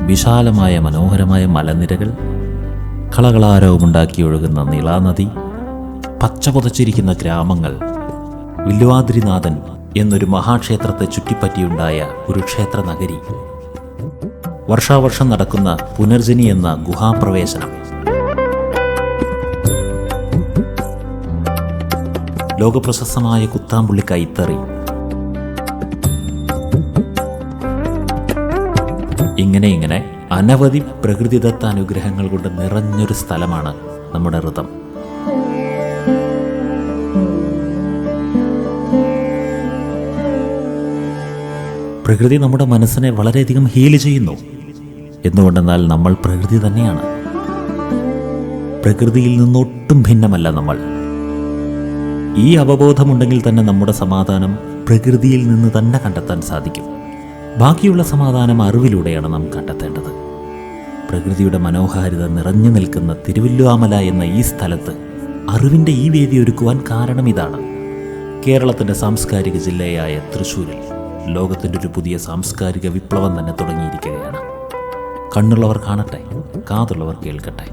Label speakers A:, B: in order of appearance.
A: വിശാലമായ മനോഹരമായ മലനിരകൾ, കളകളാരവമുണ്ടാക്കി ഒഴുകുന്ന നീളാനദി, പച്ച പുതച്ചിരിക്കുന്ന ഗ്രാമങ്ങൾ, വില്വാദ്രിനാഥൻ എന്നൊരു മഹാക്ഷേത്രത്തെ ചുറ്റിപ്പറ്റിയുണ്ടായ ഒരു ക്ഷേത്ര നഗരി, വർഷാവർഷം നടക്കുന്ന പുനർജനി എന്ന ഗുഹാപ്രവേശനം, ലോകപ്രശസ്തമായ കുത്താമ്പുള്ളി കൈത്തറി, ഇങ്ങനെ അനവധി പ്രകൃതിദത്ത അനുഗ്രഹങ്ങൾ കൊണ്ട് നിറഞ്ഞൊരു സ്ഥലമാണ് നമ്മുടെ ഋതം. പ്രകൃതി നമ്മുടെ മനസ്സിനെ വളരെയധികം ഹീൽ ചെയ്യുന്നു. എന്തുകൊണ്ടെന്നാൽ നമ്മൾ പ്രകൃതി തന്നെയാണ്. പ്രകൃതിയിൽ നിന്നൊട്ടും ഭിന്നമല്ല നമ്മൾ. ഈ അവബോധമുണ്ടെങ്കിൽ തന്നെ നമ്മുടെ സമാധാനം പ്രകൃതിയിൽ നിന്ന് തന്നെ കണ്ടെത്താൻ സാധിക്കും. ബാക്കിയുള്ള സമാധാനം അറിവിലൂടെയാണ് നാം കണ്ടെത്തേണ്ടത്. പ്രകൃതിയുടെ മനോഹാരിത നിറഞ്ഞു നിൽക്കുന്ന തിരുവല്ലുവാമല എന്ന ഈ സ്ഥലത്ത് അറിവിൻ്റെ ഈ വേദി ഒരുക്കുവാൻ കാരണം ഇതാണ്. കേരളത്തിൻ്റെ സാംസ്കാരിക ജില്ലയായ തൃശ്ശൂരിൽ ലോകത്തിൻ്റെ ഒരു പുതിയ സാംസ്കാരിക വിപ്ലവം തന്നെ തുടങ്ങിയിരിക്കുകയാണ്. കണ്ണുള്ളവർ കാണട്ടെ, കാതുള്ളവർ കേൾക്കട്ടെ.